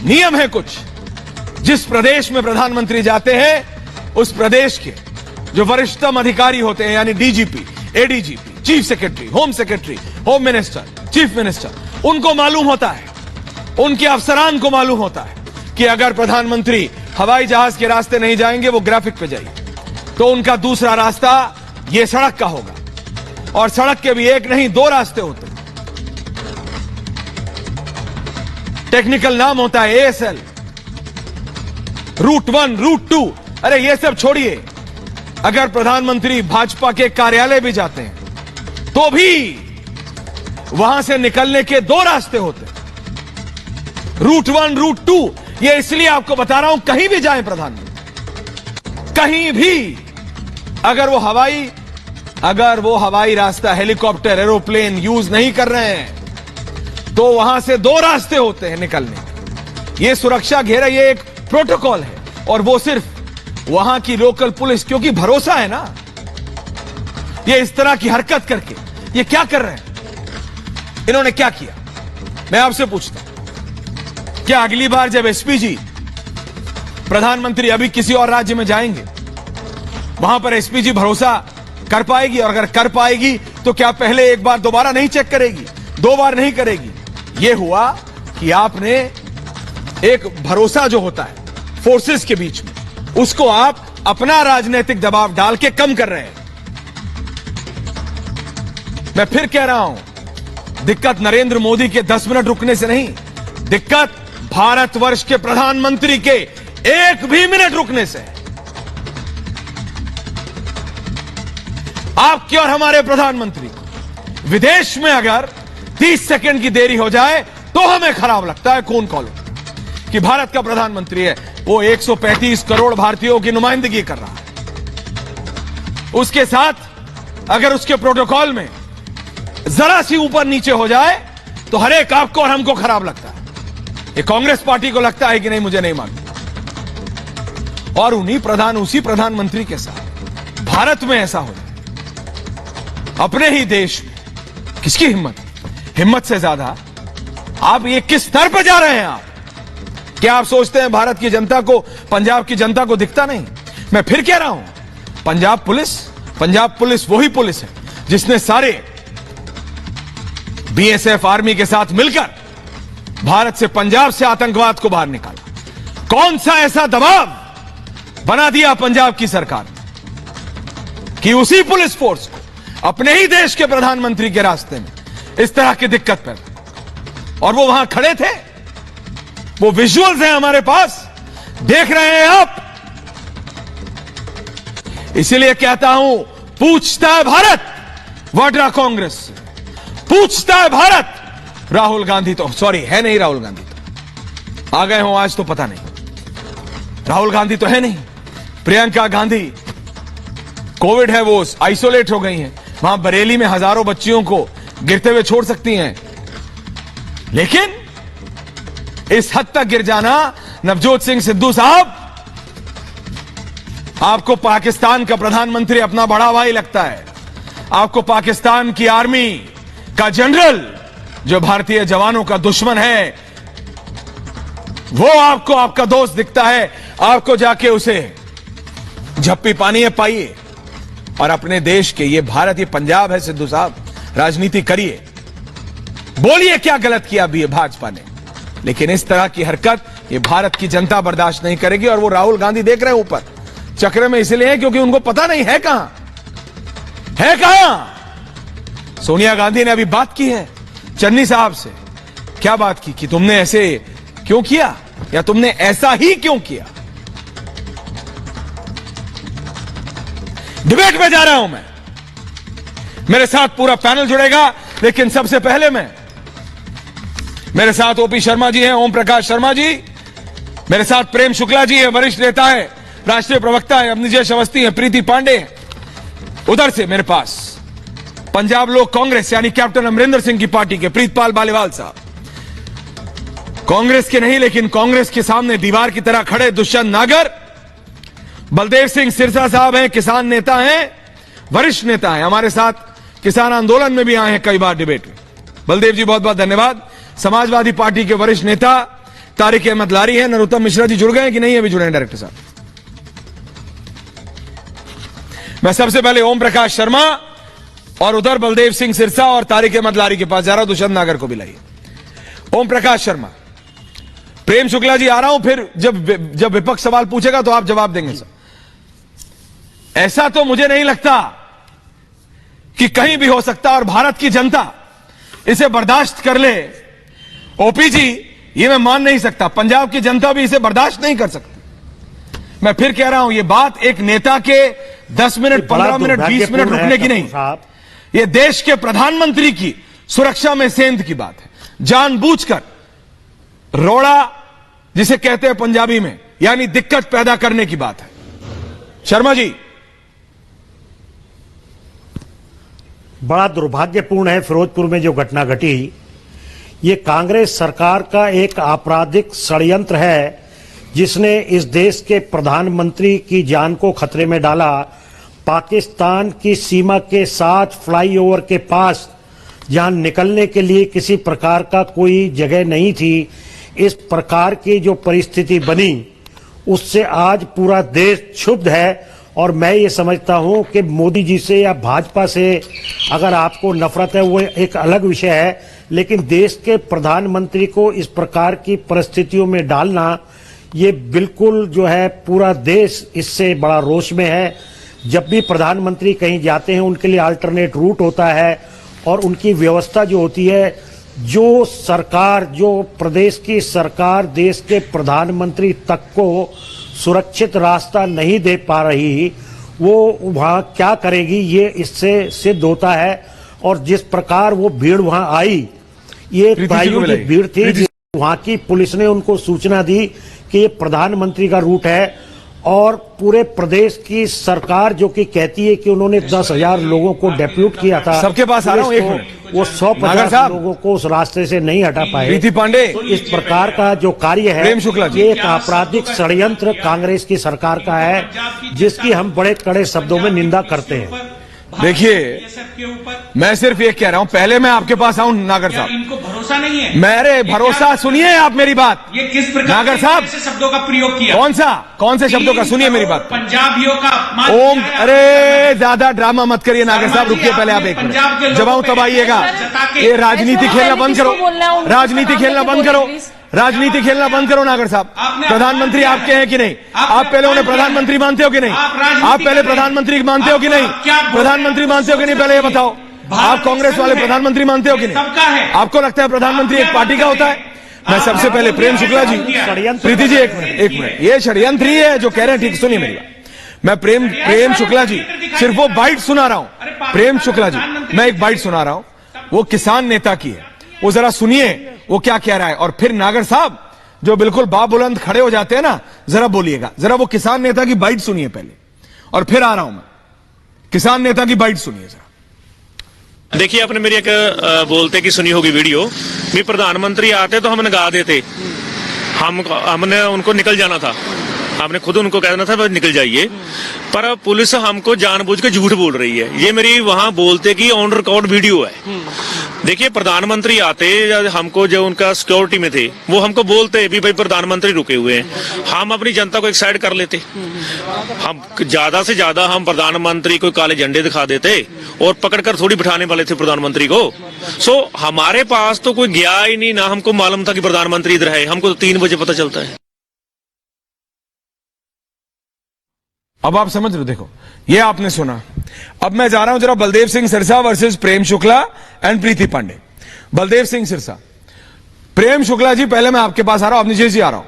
नियम है कुछ। जिस प्रदेश में प्रधानमंत्री जाते हैं उस प्रदेश के जो वरिष्ठतम अधिकारी होते हैं, यानी DGP, ADGP, chief secretary, home minister, chief minister, उनको मालूम होता है, उनके अफसरान को मालूम होता है कि अगर प्रधानमंत्री हवाई जहाज के रास्ते नहीं जाएंगे, वो ग्राफिक पे जाइए, तो उनका दूसरा रास्ता ये सड़क का होगा। और सड़क के भी एक नहीं 2 रास्ते होते हैं। टेक्निकल नाम होता है एएसएल, रूट 1, रूट 2। अरे ये सब छोड़िए, अगर प्रधानमंत्री भाजपा के कार्यालय भी जाते हैं तो भी वहां से निकलने के 2 रास्ते होते हैं, रूट 1, रूट 2। ये इसलिए आपको बता रहा हूं, कहीं भी जाएं प्रधानमंत्री, कहीं भी, अगर वो हवाई रास्ता, हेलीकॉप्टर, एरोप्लेन यूज नहीं कर रहे हैं तो वहां से 2 रास्ते होते हैं निकलने के। ये सुरक्षा घेरा, ये एक प्रोटोकॉल है, और वो सिर्फ वहां की लोकल पुलिस, क्योंकि भरोसा है ना। ये इस तरह की हरकत करके ये क्या कर रहे हैं? इन्होंने क्या किया? मैं आपसे पूछता हूं, क्या अगली बार जब एसपीजी, प्रधानमंत्री अभी किसी और राज्य में जाएंगे, वहां पर एसपीजी भरोसा कर पाएगी? और अगर कर पाएगी तो क्या पहले एक बार दोबारा नहीं चेक करेगी, 2 बार नहीं करेगी? यह हुआ कि आपने एक भरोसा जो होता है फोर्सेस के बीच में, उसको आप अपना राजनीतिक दबाव डाल के कम कर रहे हैं। मैं फिर कह रहा हूं, दिक्कत नरेंद्र मोदी के 10 मिनट रुकने से नहीं, दिक्कत भारतवर्ष के प्रधानमंत्री के 1 भी मिनट रुकने से है। आपके और हमारे प्रधानमंत्री को विदेश में अगर 30 सेकंड की देरी हो जाए तो हमें खराब लगता है, खून खौलो, कि भारत का प्रधानमंत्री है, वो 135 करोड़ भारतीयों की नुमाइंदगी कर रहा है। उसके साथ अगर उसके प्रोटोकॉल में जरा सी ऊपर नीचे हो जाए तो हर एक आपको और हमको खराब लगता है। ये कांग्रेस पार्टी को लगता है कि नहीं, मुझे नहीं मालूम। और उसी प्रधानमंत्री के साथ भारत में ऐसा हो जाए, अपने ही देश में, किसकी हिम्मत से ज्यादा आप ये किस स्तर पर जा रहे हैं? आप क्या आप सोचते हैं भारत की जनता को, पंजाब की जनता को दिखता नहीं? मैं फिर कह रहा हूं, पंजाब पुलिस वही पुलिस है जिसने सारे बीएसएफ आर्मी के साथ मिलकर भारत से, पंजाब से आतंकवाद को बाहर निकाला। कौन सा ऐसा दबाव बना दिया पंजाब की सरकार कि उसी पुलिस फोर्स को अपने ही देश के प्रधानमंत्री के रास्ते में इस तरह की दिक्कत पैदा, और वो वहां खड़े थे। वो विजुअल्स हैं हमारे पास, देख रहे हैं आप। इसीलिए कहता हूं, पूछता है भारत वाड्रा कांग्रेस से, पूछता है भारत। राहुल गांधी तो है नहीं, राहुल गांधी तो आ गए हो आज तो पता नहीं, राहुल गांधी तो है नहीं। प्रियंका गांधी कोविड है, वो आइसोलेट हो गई हैं, वहां बरेली में हजारों बच्चियों को गिरते हुए छोड़ सकती हैं। लेकिन इस हद तक गिर जाना, नवजोत सिंह सिद्धू साहब, आपको पाकिस्तान का प्रधानमंत्री अपना बड़ा भाई लगता है, आपको पाकिस्तान की आर्मी का जनरल जो भारतीय जवानों का दुश्मन है, वो आपको आपका दोस्त दिखता है। आपको जाके उसे झप्पी पानी है पाइए, और अपने देश के, ये भारत, ये पंजाब है सिद्धू साहब, राजनीति करिए, बोलिए क्या गलत किया भी है भाजपा ने। लेकिन इस तरह की हरकत ये भारत की जनता बर्दाश्त नहीं करेगी। और वो राहुल गांधी देख रहे हैं ऊपर चक्र में, इसलिए है क्योंकि उनको पता नहीं है कहां। सोनिया गांधी ने अभी बात की है चन्नी साहब से। क्या बात की कि तुमने ऐसे क्यों किया, या तुमने ऐसा ही क्यों किया। डिबेट में जा रहा हूं मैं, मेरे साथ पूरा पैनल जुड़ेगा, लेकिन सबसे पहले मेरे साथ ओपी शर्मा जी हैं, ओम प्रकाश शर्मा जी, मेरे साथ प्रेम शुक्ला जी हैं, वरिष्ठ नेता है, राष्ट्रीय प्रवक्ता है, अवनिजेश अवस्थी हैं, प्रीति पांडे हैं। उधर से मेरे पास पंजाब लोक कांग्रेस यानी कैप्टन अमरिंदर सिंह की पार्टी के प्रीतपाल बालीवाल साहब, कांग्रेस के नहीं लेकिन कांग्रेस के सामने दीवार की तरह खड़े दुष्यंत नागर। बलदेव सिंह सिरसा साहब हैं, किसान नेता हैं, वरिष्ठ नेता हैं, हमारे साथ किसान आंदोलन में भी आए हैं कई बार डिबेट में। बलदेव जी बहुत बहुत धन्यवाद। समाजवादी पार्टी के वरिष्ठ नेता तारिक अहमद लारी है, नरोत्तम मिश्रा जी जुड़ गए हैं कि नहीं अभी जुड़े हैं डायरेक्टर साहब? मैं सबसे पहले ओम प्रकाश शर्मा और उधर बलदेव सिंह सिरसा और तारिक अहमद लारी के पास जा रहा हूं, दुष्यंत नागर को भी लाइए। ओम प्रकाश शर्मा, प्रेम शुक्ला जी आ रहा हूं, फिर जब विपक्ष सवाल पूछेगा तो आप जवाब देंगे सर। ऐसा तो मुझे नहीं लगता कि कहीं भी हो सकता और भारत की जनता इसे बर्दाश्त कर ले। ओपी जी, ये मैं मान नहीं सकता, पंजाब की जनता भी इसे बर्दाश्त नहीं कर सकती। मैं फिर कह रहा हूं, ये बात एक नेता के 10 मिनट 15 मिनट 20 मिनट रुकने की नहीं, ये देश के प्रधानमंत्री की सुरक्षा में सेंध की बात है। जानबूझकर रोड़ा जिसे कहते हैं पंजाबी में, यानी दिक्कत पैदा करने की बात है। शर्मा जी, बड़ा दुर्भाग्यपूर्ण है फिरोजपुर में जो घटना घटी। ये कांग्रेस सरकार का एक आपराधिक षड्यंत्र है जिसने इस देश के प्रधानमंत्री की जान को खतरे में डाला। पाकिस्तान की सीमा के साथ फ्लाईओवर के पास जहां निकलने के लिए किसी प्रकार का कोई जगह नहीं थी, इस प्रकार की जो परिस्थिति बनी उससे आज पूरा देश क्षुब्ध है। और मैं ये समझता हूं कि मोदी जी से या भाजपा से अगर आपको नफरत है वो एक अलग विषय है, लेकिन देश के प्रधानमंत्री को इस प्रकार की परिस्थितियों में डालना, ये बिल्कुल जो है पूरा देश इससे बड़ा रोष में है। जब भी प्रधानमंत्री कहीं जाते हैं उनके लिए अल्टरनेट रूट होता है और उनकी व्यवस्था जो होती है, जो सरकार, जो प्रदेश की सरकार देश के प्रधानमंत्री तक को सुरक्षित रास्ता नहीं दे पा रही, वो वहां क्या करेगी ये इससे सिद्ध होता है। और जिस प्रकार वो भीड़ वहां आई, ये प्रायोगिक भीड़ थी, वहां की पुलिस ने उनको सूचना दी कि ये प्रधानमंत्री का रूट है और पूरे प्रदेश की सरकार जो कि कहती है कि उन्होंने 10,000 लोगों को डेप्यूट किया था, सबके पास आ रहा हूं, एक मिनट, वो 150 लोगों को उस रास्ते से नहीं हटा पाए। प्रीति पांडे, तो इस प्रकार का जो कार्य है प्रेम शुक्ला जी, ये एक आपराधिक षड्यंत्र कांग्रेस की सरकार का है जिसकी हम बड़े कड़े शब्दों में निंदा करते हैं। देखिए, मैं सिर्फ ये कह रहा हूं, पहले मैं आपके पास आऊं नागर साहब, इनको भरोसा नहीं है। मेरे भरोसा सुनिए आप मेरी बात। ये किस प्रकार नागर साहब से शब्दों का प्रयोग किया? कौन से शब्दों का? सुनिए मेरी बात। पंजाबियों का अपमान। ओम, अरे ज्यादा ड्रामा मत करिए नागर साहब, रुकिए पहले आप एक मिनट, जब आऊं तब आइएगा। ये राजनीति खेलना बंद करो, राजनीति खेलना बंद करो, राजनीति खेलना बंद करो नागर साहब। प्रधानमंत्री आपके हैं कि नहीं? आप पहले उन्हें प्रधानमंत्री मानते हो कि नहीं? आप पहले प्रधानमंत्री मानते हो कि नहीं? प्रधानमंत्री मानते हो कि नहीं, पहले ये बताओ। आप कांग्रेस वाले प्रधानमंत्री मानते हो कि नहीं? आपको लगता है प्रधानमंत्री एक पार्टी का होता है? मैं सबसे पहले प्रेम शुक्ला जी, प्रीति जी एक मिनट, ये षड्यंत्र ही है जो कह रहे हैं, ठीक, सुनिए मेरी बात। मैं प्रेम शुक्ला जी सिर्फ वो बाइट सुना रहा हूं। प्रेम शुक्ला जी, मैं एक बाइट सुना रहा हूं, वो किसान नेता की है, वो जरा सुनिए वो क्या कह रहा है। और फिर नागर साहब जो बिल्कुल बाबुलंद खड़े हो जाते हैं ना, जरा बोलिएगा, जरा वो किसान नेता की बाइट सुनिए पहले, और फिर आ रहा हूं मैं। किसान नेता की बाइट सुनिए जरा। देखिए, आपने मेरी एक बोलते की सुनी होगी वीडियो, भी प्रधानमंत्री आते तो हम नगा देते, हमने उनको निकल जाना था, आपने खुद उनको कह देना था बस निकल जाइए, पर पुलिस हमको जानबूझ के झूठ बोल रही है। ये मेरी वहां बोलते की ऑन रिकॉर्ड वीडियो है। देखिए, प्रधानमंत्री आते, हमको जो उनका सिक्योरिटी में थे वो हमको बोलते भी भाई प्रधानमंत्री रुके हुए हैं, हम अपनी जनता को एक साइड कर लेते। हम ज्यादा से ज्यादा हम प्रधानमंत्री को काले झंडे दिखा देते और पकड़कर थोड़ी बिठाने वाले थे प्रधानमंत्री को। सो हमारे पास तो कोई गया ही नहीं, ना हमको मालूम था कि प्रधानमंत्री इधर है, हमको तो 3 बजे पता चलता है। अब आप समझ रहे हो, देखो ये आपने सुना। अब मैं जा रहा हूं जरा बलदेव सिंह सिरसा वर्सेस प्रेम शुक्ला एंड प्रीति पांडे। बलदेव सिंह सिरसा, प्रेम शुक्ला जी पहले मैं आपके पास आ रहा हूं, अवनीश जी आ रहा हूं।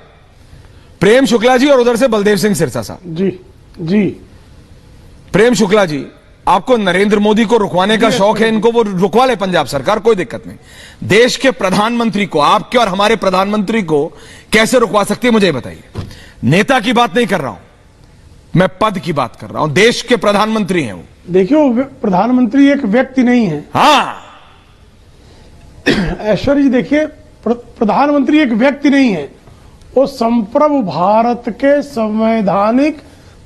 प्रेम शुक्ला जी और उधर से बलदेव सिंह सिरसा साहब। जी प्रेम शुक्ला जी, आपको नरेंद्र मोदी को रुकवाने का शौक है, इनको वो रुकवा ले पंजाब सरकार, कोई दिक्कत नहीं। देश के प्रधानमंत्री को, आपके और हमारे प्रधानमंत्री को कैसे रुकवा सकती है मुझे बताइए। नेता की बात नहीं कर रहा हूं मैं, पद की बात कर रहा हूं। देश के प्रधानमंत्री हैं वो। देखिए, वो प्रधानमंत्री एक व्यक्ति नहीं है। हाँ ऐश्वर्य जी, देखिए, प्रधानमंत्री एक व्यक्ति नहीं है, वो संप्रभु भारत के संवैधानिक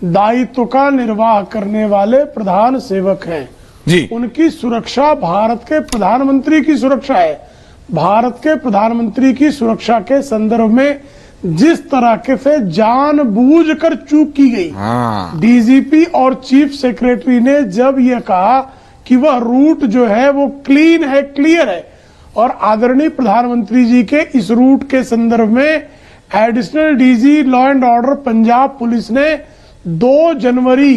दायित्व का निर्वाह करने वाले प्रधान सेवक हैं जी। उनकी सुरक्षा भारत के प्रधानमंत्री की सुरक्षा है। भारत के प्रधानमंत्री की सुरक्षा के संदर्भ में जिस तरह के से जानबूझकर चूक की गई, डीजीपी और चीफ सेक्रेटरी ने जब यह कहा कि वह रूट जो है वो क्लीन है, क्लियर है, और आदरणीय प्रधानमंत्री जी के इस रूट के संदर्भ में additional DG law and order Punjab police ने 2 जनवरी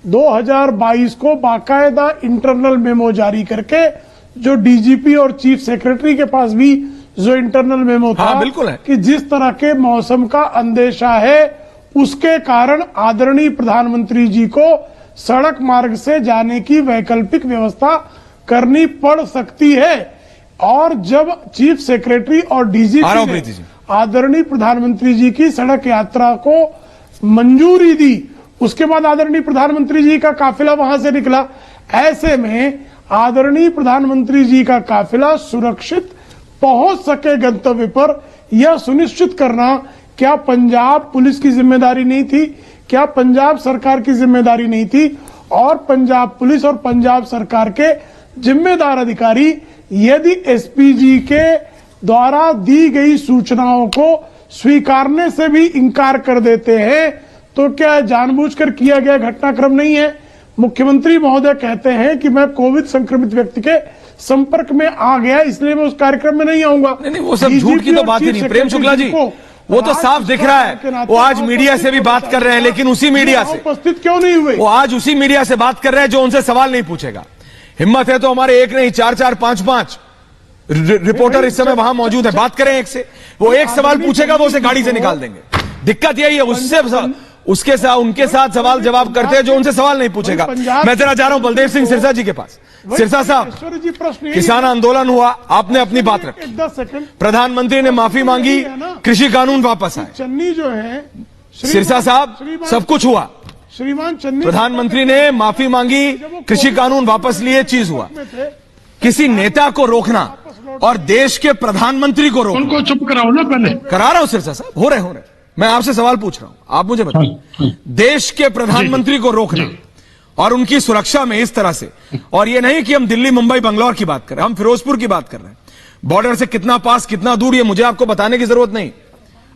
2022 को बाकायदा इंटरनल मेमो जारी करके, जो डीजीपी और चीफ सेक्रेटरी के पास भी जो इंटरनल मेमो था, बिल्कुल है, कि जिस तरह के मौसम का अंदेशा है उसके कारण आदरणीय प्रधानमंत्री जी को सड़क मार्ग से जाने की वैकल्पिक व्यवस्था करनी पड़ सकती है। और जब चीफ सेक्रेटरी और डीजीपी ने आदरणीय प्रधानमंत्री जी की सड़क यात्रा को मंजूरी दी, उसके बाद आदरणीय प्रधानमंत्री जी का काफिला वहां से निकला। ऐसे में आदरणीय प्रधानमंत्री जी का काफिला सुरक्षित पहुंच सके गंतव्य पर, यह सुनिश्चित करना क्या पंजाब पुलिस की जिम्मेदारी नहीं थी, क्या पंजाब सरकार की जिम्मेदारी नहीं थी? और पंजाब पुलिस और पंजाब सरकार के जिम्मेदार अधिकारी यदि एसपीजी के द्वारा दी गई सूचनाओं को स्वीकारने से भी इनकार कर देते हैं तो क्या जानबूझकर किया गया घटनाक्रम नहीं है? मुख्यमंत्री महोदय कहते हैं कि मैं कोविड संक्रमित व्यक्ति के संपर्क में आ गया इसलिए मैं उस कार्यक्रम में नहीं आऊंगा। नहीं, वो सब झूठ की तो बात ही नहीं प्रेम शुक्ला जी, वो तो साफ दिख रहा है। वो आज मीडिया से भी बात कर रहे हैं, लेकिन उसी मीडिया से उपस्थित क्यों नहीं हुए? वो आज उसी मीडिया से बात कर रहे हैं जो उनसे सवाल नहीं पूछेगा। हिम्मत है तो हमारे एक नहीं 4-4, 5-5 रिपोर्टर इस समय वहां मौजूद है, बात करें एक से। वो एक सवाल पूछेगा, वो उसे गाड़ी से निकाल देंगे। दिक्कत यही है, उससे उनके साथ सवाल जवाब करते हैं जो उनसे सवाल नहीं पूछेगा। मैं जरा जा रहा हूं बलदेव सिंह सिरसा जी के पास। सिरसा साहब, किसान आंदोलन हुआ, आपने अपनी बात रखी, प्रधानमंत्री ने माफी मांगी, कृषि कानून वापस आए। चन्नी जो है सिरसा साहब, सब कुछ हुआ, श्रीमान चन्नी, प्रधानमंत्री ने माफी मांगी, कृषि कानून वापस लिए, चीज हुआ। किसी नेता को रोकना और देश के प्रधानमंत्री को रोकना, उनको चुप कराओ ना पहले। करा रहा हूं सिरसा साहब, हो रहे। मैं आपसे सवाल पूछ रहा हूं, आप मुझे बताइए, देश के प्रधानमंत्री को रोकना और उनकी सुरक्षा में इस तरह से, और ये नहीं कि हम दिल्ली, मुंबई, बंगलौर की बात कर रहे हैं, हम फिरोजपुर की बात कर रहे हैं। बॉर्डर से कितना पास, कितना दूर, ये मुझे आपको बताने की जरूरत नहीं,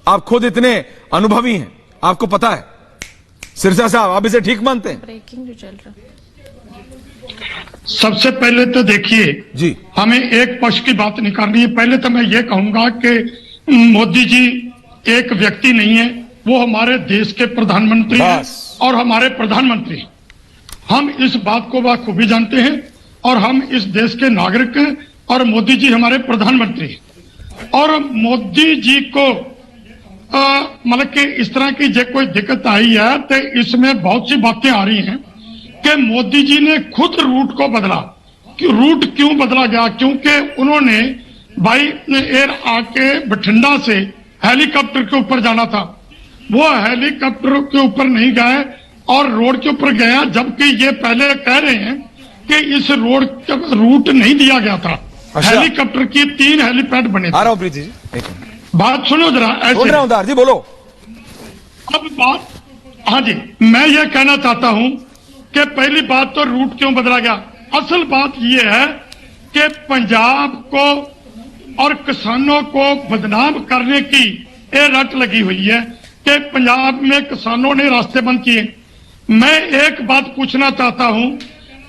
आप खुद इतने अनुभवी हैं, आपको पता है। सिरसा साहब, आप इसे ठीक मानते हैं? ब्रेकिंग जो चल रहा। सबसे पहले तो देखिए जी, हमें एक पक्ष की बात नहीं करनी है। पहले तो मैं ये कहूंगा कि मोदी जी एक व्यक्ति नहीं है, वो हमारे देश के प्रधानमंत्री हैं और हमारे प्रधानमंत्री। हम इस बात को बखूबी जानते हैं और हम इस देश के नागरिक हैं और मोदी जी हमारे प्रधानमंत्री हैं। और मोदी जी को मतलब कि इस तरह की जो कोई दिक्कत आई है तो इसमें बहुत सी बातें आ रही हैं कि मोदी जी ने खुद रूट को बदला। कि रूट क्यों बदला गया? क्योंकि उन्होंने बाई एयर आके बठिंडा से हेलीकॉप्टर के ऊपर जाना था, वो हेलीकॉप्टर के ऊपर नहीं गए और रोड के ऊपर गया, जबकि ये पहले कह रहे हैं कि इस रोड का रूट नहीं दिया गया था। हेलीकॉप्टर की 3 हेलीपैड बने थे। आ रहा हूं प्रीति जी, बात सुनो जरा, ऐसे बोल रहा हूं उधार जी, बोलो। अब बात, हाँ जी, मैं ये कहना चाहता हूं कि पहली बात तो रूट क्यों बदला गया। असल बात ये है कि पंजाब को और किसानों को बदनाम करने की ये रट लगी हुई है कि पंजाब में किसानों ने रास्ते बंद किए। मैं एक बात पूछना चाहता हूं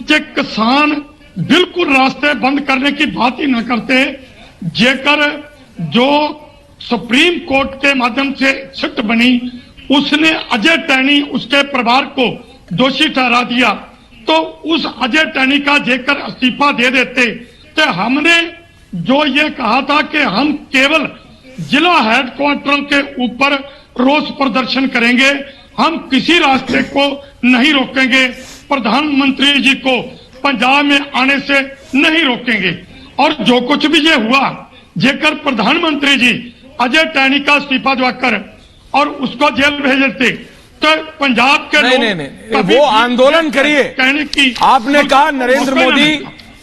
कि किसान बिल्कुल रास्ते बंद करने की बात ही न करते, जेकर जो सुप्रीम कोर्ट के माध्यम से सिट बनी उसने अजय टैनी उसके परिवार को दोषी ठहरा दिया, तो उस अजय टैनी का जेकर इस्तीफा दे देते तो हमने जो ये कहा था कि हम केवल जिला हेडक्वार्टर के ऊपर रोष प्रदर्शन करेंगे, हम किसी रास्ते को नहीं रोकेंगे, प्रधानमंत्री जी को पंजाब में आने से नहीं रोकेंगे। और जो कुछ भी ये हुआ, जेकर प्रधानमंत्री जी अजय टैनी का इस्तीफा दिवाकर और उसको जेल भेज देते तो पंजाब के नहीं, वो आंदोलन करिए। कहने की आपने कहा नरेंद्र मोदी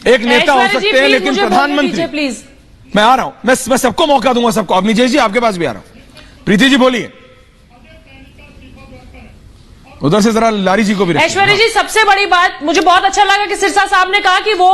एक नेता हो सकते हैं, लेकिन प्रधानमंत्री, प्लीज मैं आ रहा हूं, मैं सबको मौका दूंगा, सबको। अवनीश जी आपके पास भी आ रहा हूं, प्रीति जी बोलिए, उधर से जरा लारी जी को भी। ऐश्वर्या जी, सबसे बड़ी बात मुझे बहुत अच्छा लगा कि सिरसा साहब ने कहा कि वो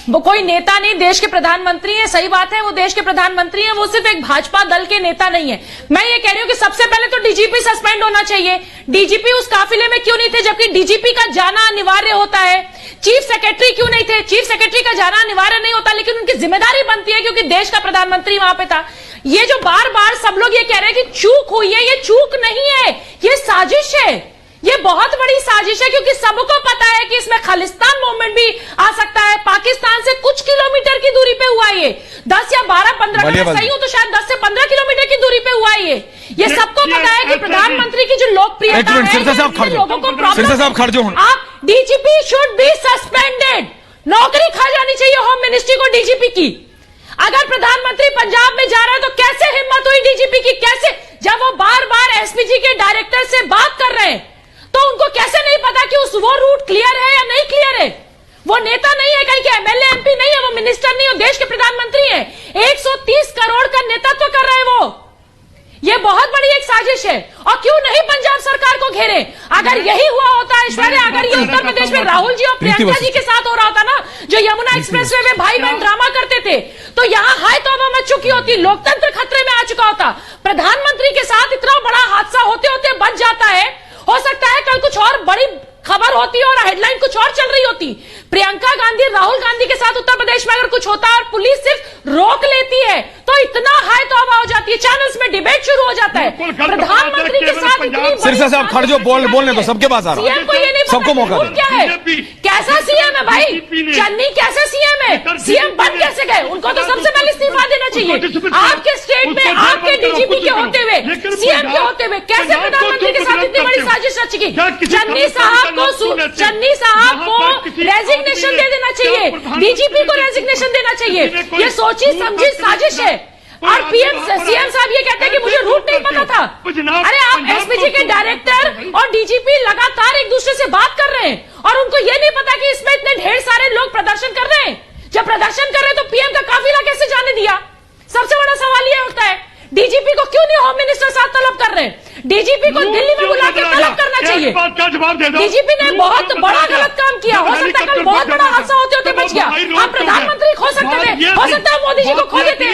वो कोई नेता नहीं, देश के प्रधानमंत्री हैं। सही बात है, वो देश के प्रधानमंत्री हैं, वो सिर्फ एक भाजपा दल के नेता नहीं है। मैं ये कह रही हूं कि सबसे पहले तो डीजीपी सस्पेंड होना चाहिए। डीजीपी उस काफिले में क्यों नहीं थे, जबकि डीजीपी का जाना अनिवार्य होता है। चीफ सेक्रेटरी क्यों नहीं थे? चीफ सेक्रेटरी का जाना अनिवार्य नहीं होता, लेकिन उनकी जिम्मेदारी बनती है क्योंकि देश का प्रधानमंत्री वहां पे था। ये जो बार बार सब लोग ये कह रहे हैं कि चूक हुई है, ये चूक नहीं है, ये साजिश है। ये बहुत बड़ी साजिश है क्योंकि सबको पता है कि इसमें खालिस्तान मूवमेंट भी आ सकता है। पाकिस्तान से कुछ किलोमीटर की दूरी पे हुआ है ये, 10 या 12-15, सही हूं तो शायद 10 से 15 किलोमीटर की दूरी पे हुआ है ये सबको पता है कि प्रधानमंत्री की जो लोकप्रियता है, लोगों को प्रॉब्लम। आप डीजीपी शुड बी सस्पेंडेड, नौकरी खा जानी चाहिए होम मिनिस्ट्री को डीजीपी की। अगर प्रधानमंत्री पंजाब में जा रहा है तो कैसे हिम्मत हुई डीजीपी की? कैसे, जब वो बार बार एसपीजी के डायरेक्टर से बात कर रहे हैं तो उनको कैसे नहीं पता कि वो रूट क्लियर है या नहीं क्लियर है? वो नेता नहीं है, कहीं के एमएलए एमपी नहीं है, वो मिनिस्टर नहीं है, वो देश के प्रधानमंत्री है। 130 करोड़ का नेतृत्व कर रहे हैं वो। ये बहुत बड़ी एक साजिश है। और क्यों नहीं पंजाब सरकार को घेरे? अगर यही हुआ होता ऐश्वर्या, अगर ये उत्तर प्रदेश में राहुल जी और प्रियंका जी के साथ हो रहा होता ना, जो यमुना एक्सप्रेसवे में भाई बहन ड्रामा करते थे, तो यहां हाय तौबा मच चुकी होती, लोकतंत्र खतरे में आ चुका होता। प्रधानमंत्री के साथ इतना बड़ा हादसा होते होते बच जाता है। हो सकता है कल कुछ और बड़ी खबर होती और हेडलाइन कुछ और चल रही होती। प्रियंका गांधी, राहुल गांधी के साथ उत्तर प्रदेश में अगर कुछ होता और पुलिस सिर्फ रोक लेती है तो इतना हाय तौबा हो जाती है, चैनल्स में डिबेट शुरू हो जाता है। प्रधानमंत्री के साथ इतनी सिरसा साहब खड़ जो बोलने दो, सबके पास आ रहा है, सीएम को ये नहीं सबको मौका दो। क्या है, कैसा सीएम है भाई? चन्नी कैसे सीएम है? सीएम बन कैसे गए? उनको तो सबसे पहले इस्तीफा देना चाहिए। आपके स्टेट में आपके डीजीपी के होते हुए, सीएम के होते हुए कैसे प्रधानमंत्री के साथ इतनी बड़ी साजिश रची गई? चन्नी साहब को रेजिग्नेशन दे देना चाहिए, डीजीपी को रेजिग्नेशन देना चाहिए। ये सोची समझी साजिश है। और सीएम साहब ये कहते हैं कि मुझे रूट नहीं पता था। अरे आप एसपीजी के डायरेक्टर और डीजीपी लगातार एक दूसरे से बात कर रहे हैं और उनको ये नहीं पता कि इसमें इतने ढेर सारे लोग प्रदर्शन कर रहे हैं। जब प्रदर्शन कर रहे हैं तो पीएम का काफिला कैसे जाने दिया? सबसे बड़ा सवाल ये उठता है, डीजीपी को क्यों नहीं होम मिनिस्टर साथ तलब कर रहे हैं? डीजीपी को दिल्ली में बुला के तलब करना चाहिए। डीजीपी ने बहुत बड़ा गलत काम किया, हो सकता है कल बहुत बड़ा हादसा होते होते बच गया। आप प्रधानमंत्री खो सकते थे, हो सकता है मोदी जी को खो देते,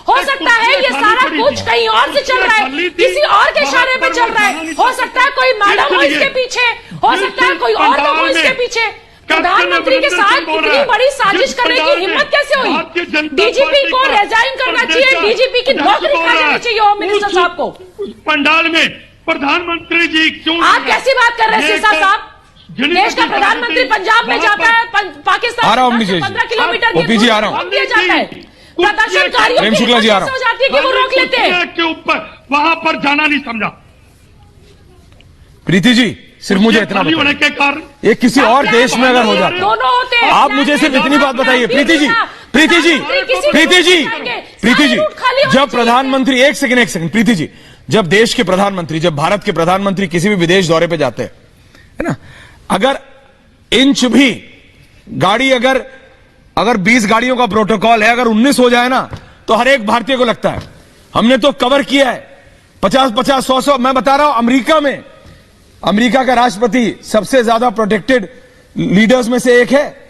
हो सकता है ये सारा कुछ कहीं और से चल रहा है, किसी और के इशारे पे चल रहा है। हो सकता है कोई मैडम हो इसके पीछे, हो सकता है कोई और लोग हो इसके पीछे। प्रधानमंत्री के साथ इतनी बड़ी साजिश करने की हिम्मत कैसे हुई? डीजीपी को रिजाइन करना चाहिए, डीजीपी की नौकरी खा जानी चाहिए होम मिनिस्टर साहब को। पंडाल में प्रधानमंत्री जी क्यों? आप कैसी बात कर रहे हैं सिरसा साहब? देश का प्रधानमंत्री पंजाब में जाता है, पाकिस्तान से 15 किलोमीटर ओपीजी आ रहा हूं, दिया जाता है। प्रदर्शनकारियों की शुक्ला जी आ रहा हो जाती है कि वो रोक लेते हैं। के ऊपर वहां पर जाना नहीं समझा। प्रीति जी सिर्फ मुझे इतना होने के कारण ये किसी और देश में अगर हो जाता, दोनों होते हैं। आप मुझे सिर्फ इतनी बात बताइए प्रीति जी, प्रीति जी, प्रीति जी, प्रीति जी, जब प्रधानमंत्री, एक सेकंड प्रीति जी, जब देश के प्रधानमंत्री, जब भारत के प्रधानमंत्री किसी भी विदेश दौरे पे जाते हैं, है ना, अगर इंच भी गाड़ी, अगर 20 गाड़ियों का प्रोटोकॉल है, अगर 19 हो जाए ना तो हर एक भारतीय को लगता है हमने तो कवर किया है। 50-50, 100-100, मैं बता रहा हूं अमेरिका में, अमेरिका का राष्ट्रपति सबसे ज्यादा प्रोटेक्टेड लीडर्स में से एक है।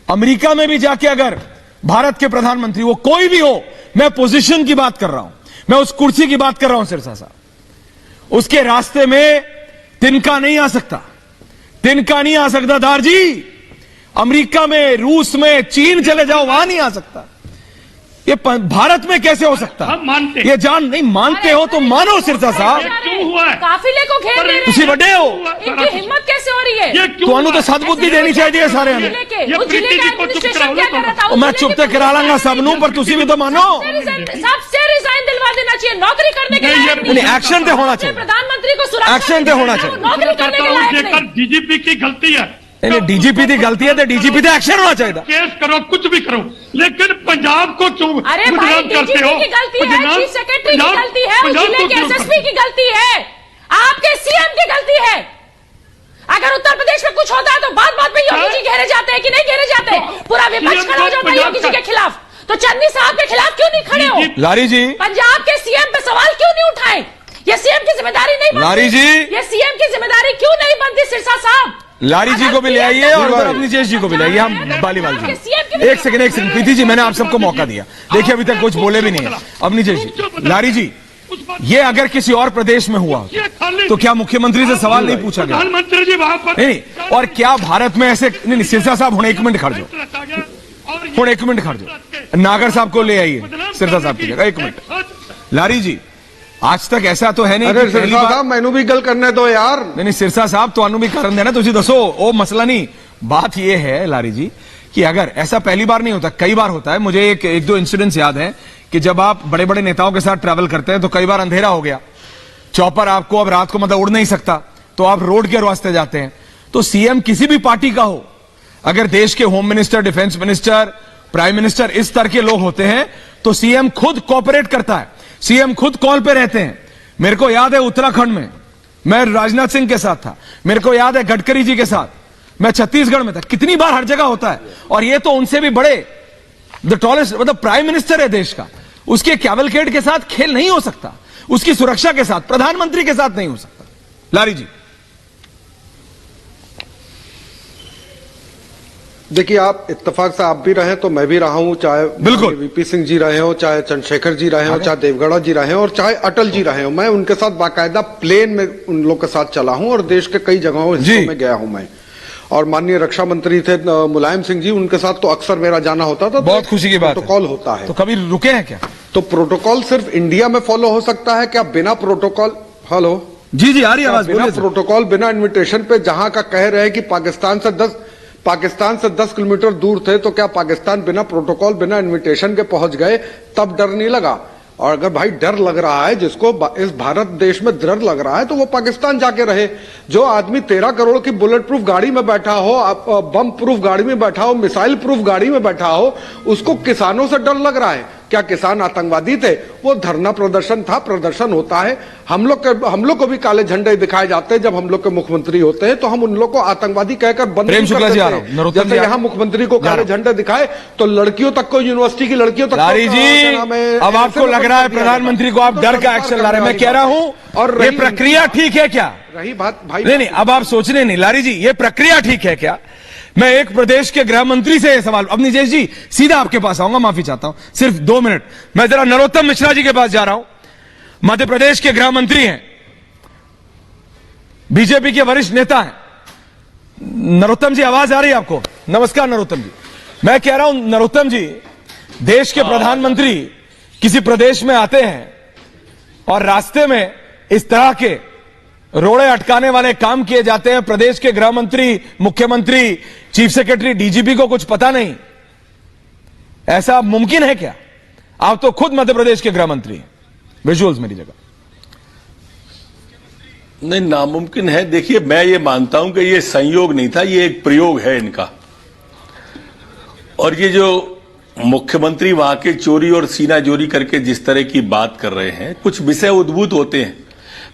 अमेरिका में भी जाके अगर भारत के प्रधानमंत्री, वो कोई भी हो, मैं पोजीशन की बात कर रहा हूं, मैं उस कुर्सी की बात कर रहा हूं सिरसा साहब, उसके रास्ते में तिनका नहीं आ सकता, तिनका नहीं आ सकता दार जी। अमेरिका में, रूस में, चीन चले जाओ, वहां नहीं आ सकता। ये भारत में कैसे हो सकता? हम मानते, ये जान नहीं मानते हो तो मानो सिरसा साहब। क्यों हुआ है? काफिले को घेर रहे हैं, तुसी बड़े हो, इनकी हिम्मत कैसे हो रही है? ये क्यों ਤੁਹਾਨੂੰ ਤਾਂ ਸਦਬੁੱਧੀ ਦੇਣੀ ਚਾਹੀਦੀ ਹੈ ਸਾਰਿਆਂ ਨੂੰ। मैं चुप तो करा लांगा सब नू, पर तुसी भी तो मानो। सबसे रिजाइन दिलवा देना चाहिए, नौकरी करने के लायक नहीं। एक्शन तो होना चाहिए, प्रधानमंत्री को सुरक्षा एक्शन तो होना चाहिए। नौकरी करने के लायक नहीं। डीजीपी की गलती है, डीजीपी की गलती है तो डीजीपी तो एक्शन होना चाहिए। केस करो, कुछ भी करो, लेकिन पंजाब को क्यों गुजरात करते हो? की गलती है, चीफ सेक्रेटरी की गलती है, जिले के एसएसपी की गलती है, आपके सीएम की गलती है। अगर उत्तर प्रदेश में कुछ होता है तो बात बात में योगी जी घेरे जाते हैं कि नहीं घेरे जाते? पूरा विपक्ष खड़ा हो जाता है योगी जी के खिलाफ। तो चन्नी साहब के खिलाफ क्यों नहीं खड़े हो? लारी जी, पंजाब के सीएम पे सवाल क्यों नहीं उठाए? ये सीएम की जिम्मेदारी नहीं बनती? लारी जी, ये सीएम की जिम्मेदारी क्यों नहीं बनती सिरसा साहब? लारी जी को भी ले आइए और उधर अवनीश जी को भी ले आइए। हम बालीवाल जी, एक सेकंड प्रीति जी, मैंने आप सबको मौका दिया। देखिए अभी तक कुछ बोले भी नहीं है अवनीश जी। लारी जी, ये अगर किसी और प्रदेश में हुआ तो क्या मुख्यमंत्री से सवाल नहीं पूछा गया? प्रधानमंत्री जी वहां पर नहीं, और क्या भारत में ऐसे नहीं, सिरसा साहब हुण एक मिनट खड़ जाओ, हुण एक मिनट खड़ जाओ, नागर साहब को ले आइए सिरसा साहब की जगह, एक मिनट। लारी जी, आज तक ऐसा तो है नहीं। अरे सिरसा साहब मैनू भी गल करने दो यार। नहीं सिरसा साहब ਤੁਹਾਨੂੰ भी करन देना, तुझे दसो वो मसला नहीं। बात ये है लारी जी कि अगर ऐसा पहली बार नहीं होता, कई बार होता है। मुझे एक दो इंसिडेंट्स याद है कि जब आप बड़े बड़े नेताओं के साथ ट्रैवल करते हैं तो कई बार अंधेरा हो गया, चौपर आपको अब रात को मतलब उड़ नहीं सकता, तो आप रोड के रास्ते जाते हैं। तो सीएम किसी भी पार्टी का हो, अगर देश के home minister, defence minister, prime minister इस तरह के लोग होते हैं तो सीएम खुद कोऑपरेट करता है, सीएम खुद कॉल पे रहते हैं। मेरे को याद है उत्तराखंड में मैं राजनाथ सिंह के साथ था, मेरे को याद है गडकरी जी के साथ, मैं छत्तीसगढ़ में था, कितनी बार हर जगह होता है। और ये तो उनसे भी बड़े द टॉलेस्ट मतलब प्राइम मिनिस्टर है देश का, उसके कैवलकेड के साथ खेल नहीं हो सकता, उसकी सुरक्षा के साथ, प्रधानमंत्री के साथ नहीं हो सकता। लारी जी, देखिए आप इत्तेफाक से आप भी रहे तो मैं भी रहा हूं, चाहे बिल्कुल वीपी सिंह जी रहे हो, चाहे चंद्रशेखर जी रहे हो, चाहे देवगौड़ा जी रहे हो और चाहे अटल जी रहे हो, मैं उनके साथ बाकायदा प्लेन में उन लोग के साथ चला हूं और देश के कई जगहों हिस्सों में गया हूं मैं। और माननीय रक्षा मंत्री थे मुलायम सिंह जी, उनके साथ तो अक्सर मेरा जाना होता था। बहुत खुशी की बात है। प्रोटोकॉल होता है। तो कभी रुके हैं क्या? तो प्रोटोकॉल सिर्फ इंडिया में फॉलो हो सकता है क्या बिना प्रोटोकॉल? हेलो जी जी, आ रही आवाज, बिना प्रोटोकॉल, बिना इन्विटेशन पे, जहां का कह रहे हैं कि पाकिस्तान से 10 किलोमीटर दूर थे, तो क्या पाकिस्तान बिना प्रोटोकॉल, बिना इन्विटेशन के पहुंच गए? तब डर नहीं लगा? और अगर भाई डर लग रहा है, जिसको इस भारत देश में डर लग रहा है, तो वो पाकिस्तान जाके रहे। जो आदमी 13 करोड़ की बुलेट प्रूफ गाड़ी में बैठा हो, बम प्रूफ गाड़ी में बैठा हो, मिसाइल प्रूफ गाड़ी में बैठा हो, उसको किसानों से डर लग रहा है? क्या किसान आतंकवादी थे? वो धरना प्रदर्शन था, प्रदर्शन होता है। हम लोग को भी काले झंडे दिखाए जाते हैं जब हम लोग के मुख्यमंत्री होते हैं, तो हम उन लोग को आतंकवादी कहकर बंद कर देते हैं। जैसे यहाँ मुख्यमंत्री को काले झंडे दिखाए तो लड़कियों तक को, यूनिवर्सिटी की लड़कियों तक। लारी जी, अब आपको लग रहा है प्रधानमंत्री को आप डर का एक्शन ला रहे हैं। मैं कह रहा हूं, और ये प्रक्रिया ठीक है क्या? रही बात भाई, नहीं, अब आप सोचने नहीं। लारी जी, ये प्रक्रिया ठीक है क्या? मैं एक प्रदेश के गृह मंत्री से यह सवाल, अवनीश जी सीधा आपके पास आऊंगा, माफी चाहता हूं, सिर्फ 2 मिनट। मैं जरा नरोत्तम मिश्रा जी के पास जा रहा हूं, मध्य प्रदेश के गृह मंत्री हैं, बीजेपी के वरिष्ठ नेता हैं। नरोत्तम जी, आवाज आ रही है आपको? नमस्कार नरोत्तम जी। मैं कह रहा हूं नरोत्तम जी, देश के प्रधानमंत्री किसी प्रदेश में आते हैं और रास्ते में इस तरह के रोड़े अटकाने वाले काम किए जाते हैं, प्रदेश के गृह मंत्री, मुख्यमंत्री, चीफ सेक्रेटरी, डीजीपी को कुछ पता नहीं, ऐसा मुमकिन है क्या? आप तो खुद मध्य प्रदेश के गृह मंत्री हैं। विजुअल्स मेरी जगह। नहीं, नामुमकिन है। देखिए, मैं ये मानता हूं कि ये संयोग नहीं था, ये एक प्रयोग है इनका। और ये जो मुख्यमंत्री वहां के चोरी और सीना चोरी करके जिस तरह की बात कर रहे हैं, कुछ विषय उद्भूत होते हैं।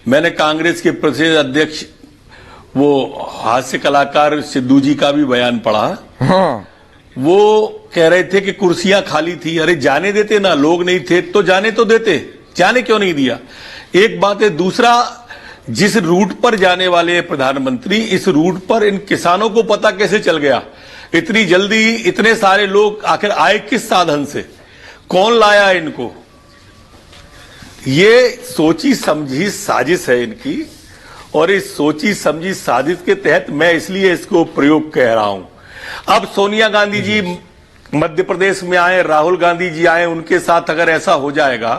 मैंने कांग्रेस के प्रदेश अध्यक्ष, वो हास्य कलाकार सिद्धू जी का भी बयान पढ़ा। हाँ। वो कह रहे थे कि कुर्सियां खाली थी। अरे जाने देते ना, लोग नहीं थे तो जाने तो देते, जाने क्यों नहीं दिया? एक बात है। दूसरा, जिस रूट पर जाने वाले प्रधानमंत्री, इस रूट पर इन किसानों को पता कैसे चल गया? इतनी जल्दी इतने सारे लोग आखिर आए किस साधन से? कौन लाया इनको? ये सोची समझी साजिश है इनकी, और इस सोची समझी साजिश के तहत मैं इसलिए इसको प्रयोग कह रहा हूं। अब सोनिया गांधी जी मध्य प्रदेश में आए, राहुल गांधी जी आए, उनके साथ अगर ऐसा हो जाएगा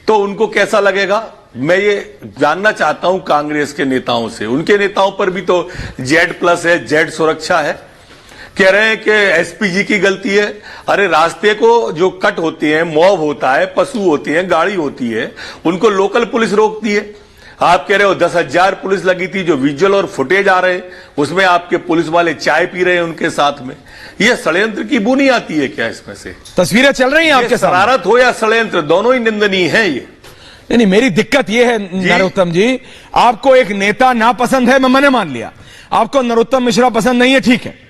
तो उनको कैसा लगेगा? मैं ये जानना चाहता हूं कांग्रेस के नेताओं से। उनके नेताओं पर भी तो Z+ है, Z सुरक्षा है। कह रहे हैं कि एसपीजी की गलती है। अरे रास्ते को जो कट होती है, मॉब होता है, पशु होती है, गाड़ी होती है, उनको लोकल पुलिस रोकती है। आप कह रहे हो 10,000 पुलिस लगी थी, जो विजुअल और फुटेज आ रहे हैं उसमें आपके पुलिस वाले चाय पी रहे हैं उनके साथ में। ये षड्यंत्र की बुनी आती है क्या इसमें से? तस्वीरें चल रही हैं आपके साथ। शरारत हो या षड्यंत्र, दोनों ही निंदनीय है। ये नहीं, मेरी दिक्कत यह है नरोत्तम जी, आपको एक नेता नापसंद है, मैंने मान लिया। आपको नरोत्तम मिश्रा पसंद नहीं है, ठीक है।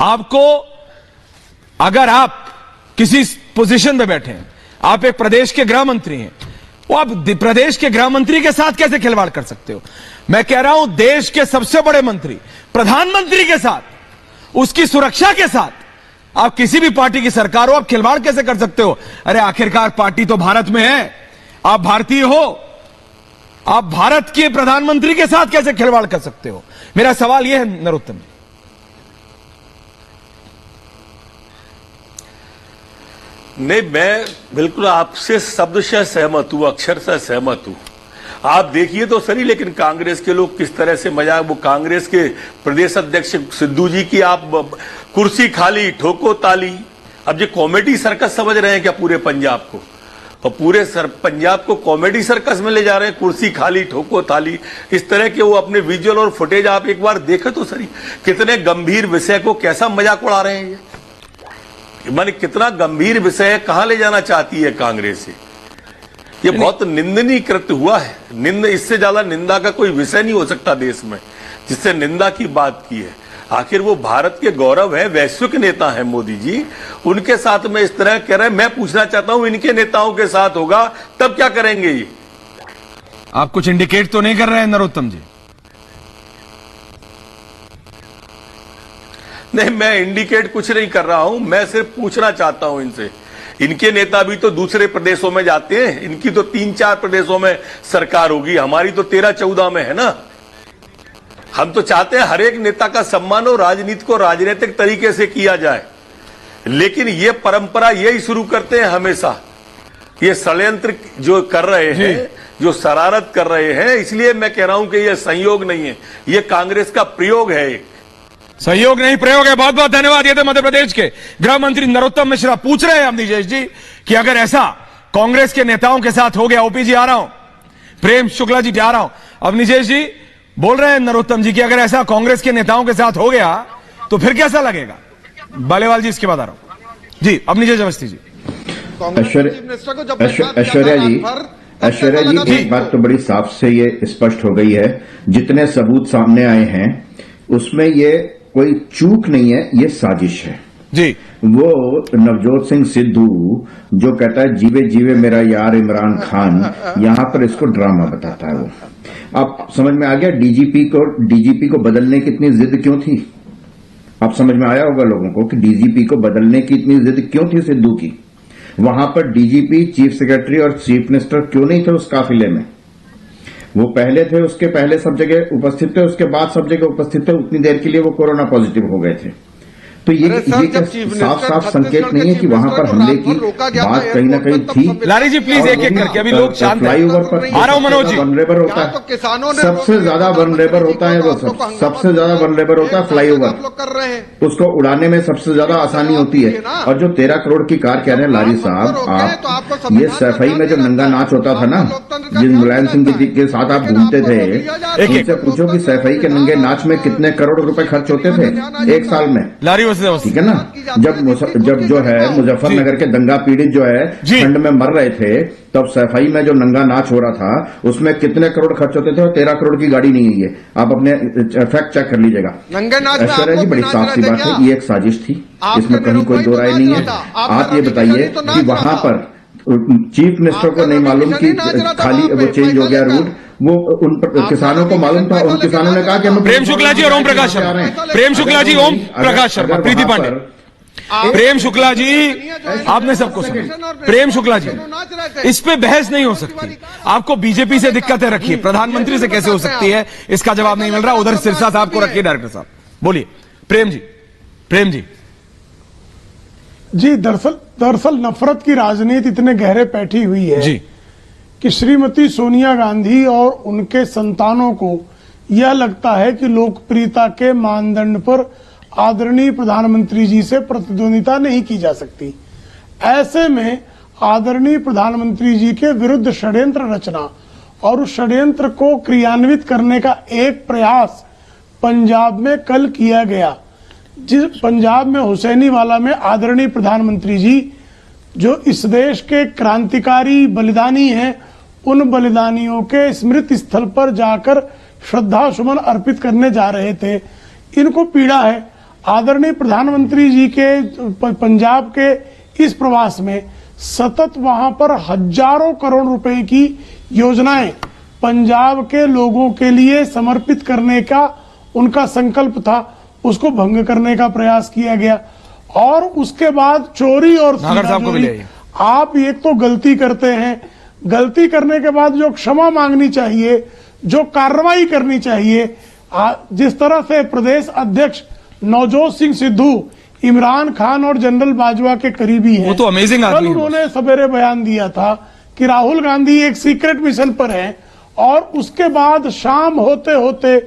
आपको, अगर आप किसी पोजीशन पे बैठे हैं, आप एक प्रदेश के गृह मंत्री हैं, वो आप प्रदेश के गृह मंत्री के साथ कैसे खिलवाड़ कर सकते हो? मैं कह रहा हूं देश के सबसे बड़े मंत्री प्रधानमंत्री के साथ, उसकी सुरक्षा के साथ आप किसी भी पार्टी की सरकार हो, आप खिलवाड़ कैसे कर सकते हो? अरे आखिरकार पार्टी तो भारत में है, आप भारतीय हो, आप भारत के प्रधानमंत्री के साथ कैसे खिलवाड़ कर सकते हो? मेरा सवाल यह है नरोत्तम। नहीं, मैं बिल्कुल आपसे शब्दशः सहमत हूं, अक्षरशः सहमत हूं। आप देखिए तो सही, लेकिन कांग्रेस के लोग किस तरह से मजाक, वो कांग्रेस के प्रदेश अध्यक्ष सिद्धू जी की आप कुर्सी खाली ठोको ताली, अब ये कॉमेडी सर्कस समझ रहे हैं क्या पूरे पंजाब को? और पूरे पंजाब को कॉमेडी सर्कस में ले जा रहे हैं, कुर्सी खाली ठोको ताली, इस तरह के वो अपने विजुअल और फुटेज आप एक बार देखें तो सही, कितने गंभीर विषय को कैसा मजाक उड़ा रहे हैं ये, माने कितना गंभीर विषय है, कहां ले जाना चाहती है कांग्रेस ये बहुत निंदनीय कृत्य हुआ है। इससे ज्यादा निंदा का कोई विषय नहीं हो सकता देश में, जिससे निंदा की बात की है। आखिर वो भारत के गौरव है, वैश्विक नेता है मोदी जी, उनके साथ में इस तरह कह रहे हैं। मैं पूछना चाहता हूं इनके नेताओं के साथ होगा तब क्या करेंगे ये? आप कुछ इंडिकेट तो नहीं कर रहे हैं नरोत्तम जी? नहीं, मैं इंडिकेट कुछ नहीं कर रहा हूं, मैं सिर्फ पूछना चाहता हूं इनसे। इनके नेता भी तो दूसरे प्रदेशों में जाते हैं, इनकी तो 3-4 प्रदेशों में सरकार होगी, हमारी तो 13-14 में है ना। हम तो चाहते हैं हर एक नेता का सम्मान हो, राजनीति को राजनीतिक तरीके से किया जाए, लेकिन ये परंपरा यही शुरू करते हैं हमेशा। ये षड्यंत्र जो कर रहे हैं, जो शरारत कर रहे हैं, इसलिए मैं कह रहा हूं कि ये संयोग नहीं है, ये कांग्रेस का प्रयोग है। सहयोग नहीं, प्रयोग है। बहुत बहुत धन्यवाद। ये थे मध्य प्रदेश के गृह मंत्री नरोत्तम मिश्रा। पूछ रहे हैं अवनीश जी कि अगर ऐसा कांग्रेस के नेताओं के साथ हो गया, ओपी जी आ रहा हूं, प्रेम शुक्ला जी आ रहा हूं, अवनीश जी बोल रहे हैं नरोत्तम जी कि अगर ऐसा कांग्रेस के नेताओं के साथ हो गया तो फिर कैसा लगेगा? बालेवाल जी इसके बाद आ रहा हूं जी। अवनीश अवस्थी जी। ऐश्वर्या जी एक बात तो बड़ी साफ से ये स्पष्ट हो गई है, जितने सबूत सामने आए हैं उसमें ये कोई चूक नहीं है, ये साजिश है जी। वो नवजोत सिंह सिद्धू जो कहता है जीवे जीवे मेरा यार इमरान खान, यहां पर इसको ड्रामा बताता है। वो अब समझ में आ गया डीजीपी को बदलने की इतनी जिद क्यों थी? अब समझ में आया होगा लोगों को कि डीजीपी को बदलने की इतनी जिद क्यों थी सिद्धू की। वहां पर डीजीपी, चीफ सेक्रेटरी और चीफ मिनिस्टर क्यों नहीं थे उस काफिले में? वो पहले थे, उसके पहले सब जगह उपस्थित थे, उसके बाद सब जगह उपस्थित थे, उतनी देर के लिए वो कोरोना पॉजिटिव हो गए थे। तो ये साफ साफ संकेत नहीं है कि वहां पर हमले की बात कहीं ना कहीं थी। लारी जी प्लीज एक एक करके, अभी लोग शांत हैं। फ्लाईओवर पर आ रहा हूं मनोज जी। वनरेबल होता है, सबसे ज्यादा वनरेबल होता है, वो सबसे ज्यादा वनरेबल होता है फ्लाईओवर, उसको उड़ाने में सबसे ज्यादा आसानी होती है। और जो 13 करोड़ की कार कह रहे हैं लारी साहब आप, ये सफाई में जो नंगा नाच होता था ना, जिस मुलायम सिंह के साथ आप घूमते थे, उनसे पूछो कि सफाई के नंगे नाच में कितने करोड़ रुपए खर्च होते थे एक साल में। लारी ठीक है ना। जब जो है मुजफ्फरनगर के दंगा पीड़ित जो है ठंड में मर रहे थे, तब सफाई में जो नंगा नाच हो रहा था उसमें कितने करोड़ खर्च होते थे, और 13 करोड़ की गाड़ी नहीं है ये। आप अपने फैक्ट चेक कर लीजिएगा। ऐश्वर्या जी बड़ी साफ सी बात है, ये एक साजिश थी, इसमें कहीं कोई दो राय नहीं है। आप ये बताइए कि वहां पर चीफ मिनिस्टर को नहीं मालूम कि खाली वो चेंज हो गया रूट, वो उन किसानों को मालूम था, उन किसानों ने कहा कि हम प्रेम शुक्ला जी और ओम प्रकाश शर्मा, प्रेम शुक्ला जी, ओम प्रकाश शर्मा, प्रीति पांडे, प्रेम शुक्ला जी, आपने सबको सुना। प्रेम शुक्ला जी, इस पे बहस नहीं हो सकती। आपको बीजेपी से दिक्कतें रखिए, प्रधानमंत्री से कैसे हो सकती है इसका जवाब नहीं मिल रहा। उधर सिरसा साहब को रखिए, डायरेक्टर साहब बोलिए। प्रेम जी, प्रेम जी जी, दरअसल नफरत की राजनीति इतने गहरे बैठी हुई है जी कि श्रीमती सोनिया गांधी और उनके संतानों को यह लगता है कि लोकप्रियता के मानदंड पर आदरणीय प्रधानमंत्री जी से प्रतिद्वंदिता नहीं की जा सकती। ऐसे में आदरणीय प्रधानमंत्री जी के विरुद्ध षड्यंत्र रचना और उस षड्यंत्र को क्रियान्वित करने का एक प्रयास पंजाब में कल किया गया। जिस पंजाब में हुसैनीवाला में आदरणीय प्रधानमंत्री जी जो इस देश के क्रांतिकारी बलिदानी हैं, उन बलिदानियों के स्मृति स्थल पर जाकर श्रद्धा सुमन अर्पित करने जा रहे थे। इनको पीड़ा है। आदरणीय प्रधानमंत्री जी के पंजाब के इस प्रवास में सतत वहां पर हजारों करोड़ रुपए की योजनाएं पंजाब के लोगों के लिए समर्पित करने का उनका संकल्प था, उसको भंग करने का प्रयास किया गया। और उसके बाद चोरी और नागर साहब को भी ले आइए। आप एक तो गलती करते हैं, गलती करने के बाद जो क्षमा मांगनी चाहिए, जो कार्रवाई करनी चाहिए, जिस तरह से प्रदेश अध्यक्ष नवजोत सिंह सिद्धू इमरान खान और जनरल बाजवा के करीबी हैं, वो तो अमेजिंग आदमी है। उन्होंने सवेरे बयान दिया था कि राहुल गांधी एक सीक्रेट मिशन पर हैं, और उसके बाद शाम होते होते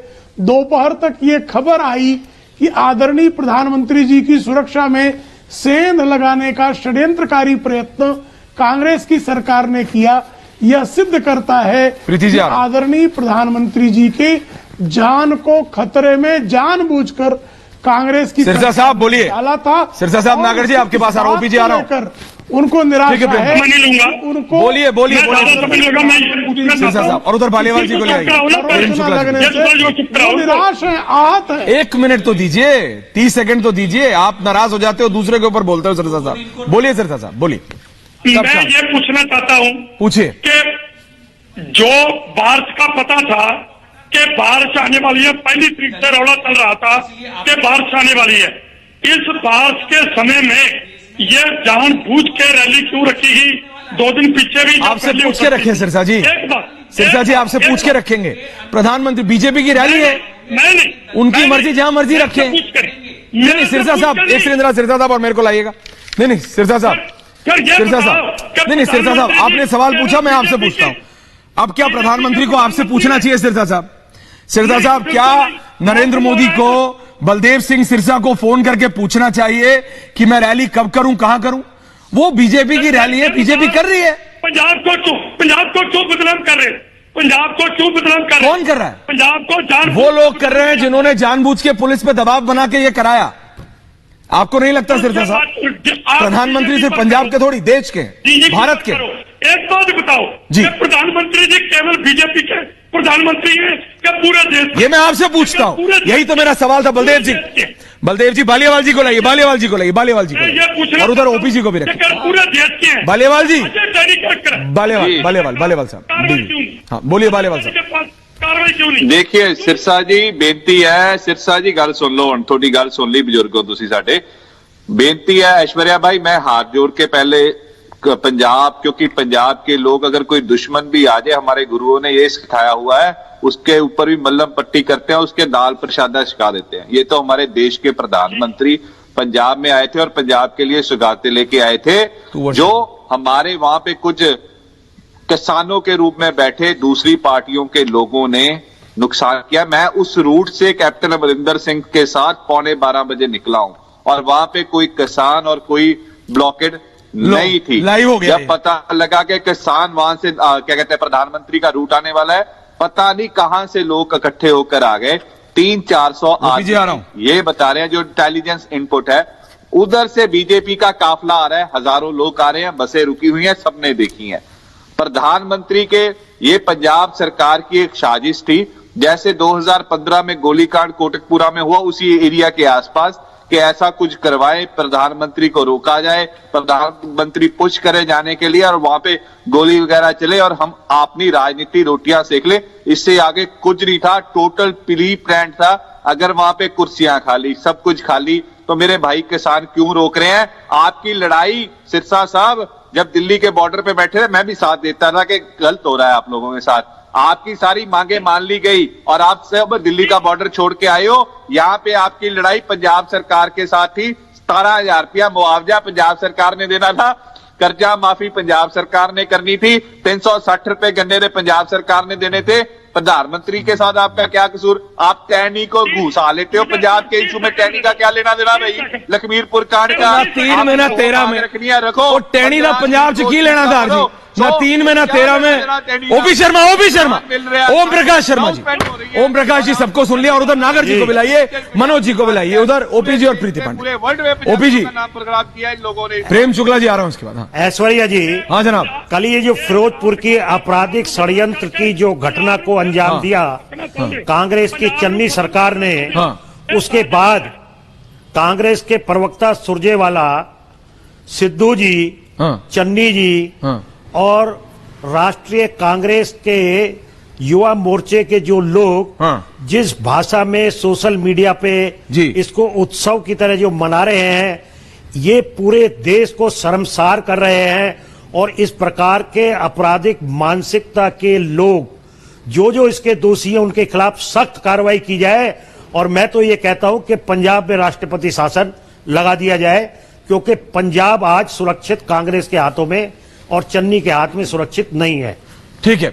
दोपहर तक ये खबर आई कि आदरणीय प्रधानमंत्री जी की सुरक्षा में सेंध लगाने का षड्यंत्रकारी प्रयत्न कांग्रेस की सरकार ने किया। यह सिद्ध करता है कि आदरणीय प्रधानमंत्री जी के जान को खतरे में जानबूझकर कांग्रेस की सिरसा साहब बोलिए। डाला था। सिरसा साहब, नागर जी आपके पास आ रहा हूं, ओपी जी आ रहा हूं। उनको निराशा है, उनको बोलिए बोलिए सिरसा साहब, और उधर बालेवाल जी को ले आइए। निराश है, आहत है। 1 मिनट तो दीजिए, 30 सेकंड तो दीजिए। आप नाराज हो जाते हो, दूसरे के ऊपर बोलते हो। सिरसा साहब बोलिए, सिरसा साहब बोलिए। मैं ये पूछना चाहता हूं, पूछिए, कि जो बारिश का पता था कि बारिश आने वाली है, पहली तारीख से रौला चल रहा था कि बारिश आने वाली है, इस बारिश के समय में ये जानबूझ के रैली क्यों रखी गई? 2 दिन पीछे भी आपसे पूछ के रखे सिरसा जी, सिरसा जी आपसे पूछ के रखेंगे। प्रधानमंत्री बीजेपी की रैली है, नहीं, उनकी मर्जी, जहां मर्जी रखें। नहीं सिरसा साहब, एक सिरसा साहब और मेरे को लाइएगा। नहीं सिरसा साहब, सिरसा साहब, नहीं सिरसा साहब, आपने सवाल पूछा, मैं आपसे पूछता हूं। अब क्या प्रधानमंत्री को आपसे पूछना चाहिए सिरसा साहब? सिरसा साहब, क्या नरेंद्र मोदी को बलदेव सिंह सिरसा को फोन करके पूछना चाहिए कि मैं रैली कब करूं, कहां करूं? वो बीजेपी की रैली है, बीजेपी कर रही है। पंजाब को क्यों बदनाम कर रहे? पंजाब को क्यों बदनाम कर रहे? कौन कर रहा है? पंजाब को वो लोग कर रहे हैं जिन्होंने जानबूझ के पुलिस पे दबाव बना के ये कराया। आपको नहीं लगता सिरसा साहब? प्रधानमंत्री सिर्फ पंजाब के थोड़ी, देश के, भारत के। एक बात बताओ जी, प्रधानमंत्री जी केवल बीजेपी के प्रधानमंत्री हैं क्या पूरे देश? ये मैं आपसे पूछता हूँ, यही तो मेरा सवाल था। बलदेव जी, बालियावाल जी को लाइए, बालियावाल जी को लाइए, बालियावाल जी को, और उधर ओपी जी को भी रखिए। पूरे देश के हैं बालियावाल जी, बालियावाल साहब, हाँ बोलिए बालियावाल साहब। कार्रवाई क्यों नहीं? देखिए सिरसा जी, बेनती है, सिरसा जी गल सुन लो, थोड़ी गल सुन ली बजुर्गो तुसी साडे। बेनती है ऐश्वर्या भाई, मैं हाथ जोड़ के पहले पंजाब, क्योंकि पंजाब के लोग अगर कोई दुश्मन भी आ जाए, हमारे गुरुओं ने ये सिखाया हुआ है, उसके ऊपर भी मल्लम पट्टी करते हैं, उसके दाल प्रसादा छिका देते हैं। ये तो हमारे देश के प्रधानमंत्री पंजाब में आए थे और पंजाब के लिए सौगातें लेके आए थे, जो हमारे वहां पे कुछ किसानों के रूप में बैठे दूसरी पार्टियों के लोगों ने नुकसान किया। मैं उस रूट से कैप्टन अमरिंदर सिंह के साथ 11:15 बजे निकला हूं, और वहां पे कोई किसान और कोई ब्लॉकेड नहीं थी। जब पता लगा कि किसान वहां से क्या कहते हैं प्रधानमंत्री का रूट आने वाला है, पता नहीं कहां से लोग इकट्ठे होकर आ गए। 300-400 आदमी, ये बता रहे हैं जो इंटेलिजेंस इनपुट है, उधर से बीजेपी का काफला आ रहा है, हजारों लोग आ रहे हैं, बसें रुकी हुई हैं, सबने देखी हैं। प्रधानमंत्री के ये पंजाब सरकार की एक साजिश थी, जैसे 2015 में गोलीकांड कोटकपुरा में हुआ, उसी एरिया के आसपास, कि ऐसा कुछ करवाए, प्रधानमंत्री को रोका जाए, प्रधानमंत्री पुश करे जाने के लिए, और वहां पे गोली वगैरह चले और हम अपनी राजनीति रोटियां सेक ले। इससे आगे कुछ नहीं था, टोटल प्री प्लान था। अगर वहां पे कुर्सियां खाली, सब कुछ खाली, तो मेरे भाई किसान क्यों रोक रहे हैं? आपकी लड़ाई सिरसा साहब, जब दिल्ली के बॉर्डर पे बैठे थे, मैं भी साथ देता था कि गलत हो रहा है आप लोगों के साथ। आपकी सारी मांगे मान ली गई और आप सब दिल्ली का बॉर्डर छोड़ के आए हो। यहाँ पे आपकी लड़ाई पंजाब सरकार के साथ थी। 17,000 रुपया मुआवजा पंजाब सरकार ने देना था, कर्जा माफी पंजाब सरकार ने करनी थी, 360 रुपए गन्ने ने पंजाब सरकार ने देने थे। प्रधानमंत्री के साथ आपका क्या कसूर? आप टैनी को घुसा लेते हो। पंजाब के इशू में टैनी का क्या लेना देना भाई? लखमीरपुर कांड का 3 में ना 13 में रखो, टैनी ना पंजाब से की लेना था जी, ना 3 में ना 13 में। ओपी शर्मा, ओम प्रकाश शर्मा जी, ओम प्रकाश जी सबको सुन लिया, और उधर नागर जी को बुलाइए, मनोज जी को बुलाइए, उधर ओपी जी और प्रीति पांडे। ओपी जी, प्रेम शुक्ला जी आ रहा हूं उसके बाद। ऐश्वर्या जी, हाँ जनाब, कल ये जो फिरोजपुर की आपराधिक षड्यंत्र की जो घटना को अंजाम दिया कांग्रेस की चन्नी सरकार ने, उसके बाद कांग्रेस के प्रवक्ता सुरजेवाला सिद्धू जी हाँ। चन्नी जी हाँ। और राष्ट्रीय कांग्रेस के युवा मोर्चे के जो लोग हाँ। जिस भाषा में सोशल मीडिया पे जी। इसको उत्सव की तरह जो मना रहे हैं, ये पूरे देश को शर्मसार कर रहे हैं। और इस प्रकार के आपराधिक मानसिकता के लोग जो इसके दोषी हैं, उनके खिलाफ सख्त कार्रवाई की जाए। और मैं तो ये कहता हूं कि पंजाब में राष्ट्रपति शासन लगा दिया जाए, क्योंकि पंजाब आज सुरक्षित कांग्रेस के हाथों में और चन्नी के हाथ में सुरक्षित नहीं है। ठीक है,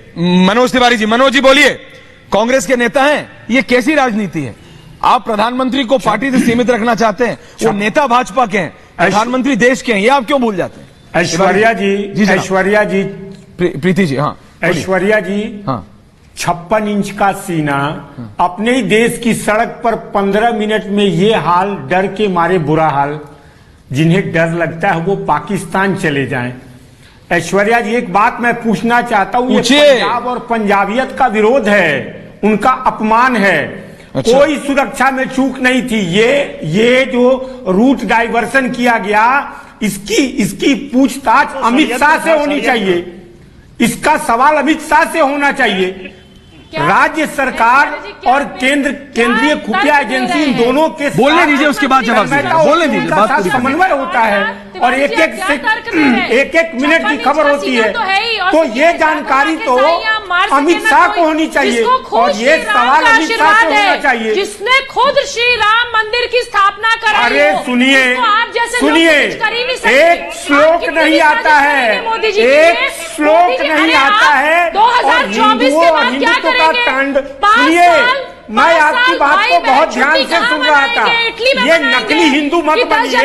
मनोज तिवारी जी, मनोज जी बोलिए, कांग्रेस के नेता हैं, ये कैसी राजनीति है? आप प्रधानमंत्री को पार्टी से सीमित रखना चाहते हैं, वो नेता भाजपा के हैं, प्रधानमंत्री देश के हैं, ये आप क्यों भूल जाते हैं? ऐश्वर्या जी प्रीति जी, हाँ, ऐश्वर्या जी, हाँ, 56 इंच का सीना, अपने ही देश की सड़क पर 15 मिनट में ये हाल, डर के मारे बुरा हाल। जिन्हें डर लगता है वो पाकिस्तान चले जाएं। ऐश्वर्या जी, एक बात मैं पूछना चाहता हूं, ये पंजाब और पंजाबियत का विरोध है, उनका अपमान है। अच्छा। कोई सुरक्षा में चूक नहीं थी। ये जो रूट डाइवर्सन किया गया, इसकी पूछताछ अमित शाह से होनी चाहिए। इसका सवाल अमित शाह से होना चाहिए। राज्य सरकार और केंद्रीय खुफिया एजेंसी, इन दोनों के बोलने दीजिए, उसके बाद जवाब दीजिए। बोलने दीजिए, बात पूरी समन्वय होता है और एक एक मिनट की खबर होती है। तो ये जानकारी तो अमित शाह को होनी चाहिए और ये सवाल अमित शाह से होना चाहिए, जिसने खुद श्री राम मंदिर की स्थापना कराई। अरे सुनिए, एक श्लोक नहीं आता है, एक श्लोक नहीं आता है। 2024 के बाद क्या करेंगे? सुनिए, मैं आपकी बात को बहुत ध्यान से सुन रहा था। ये नकली हिंदू मत बनिए,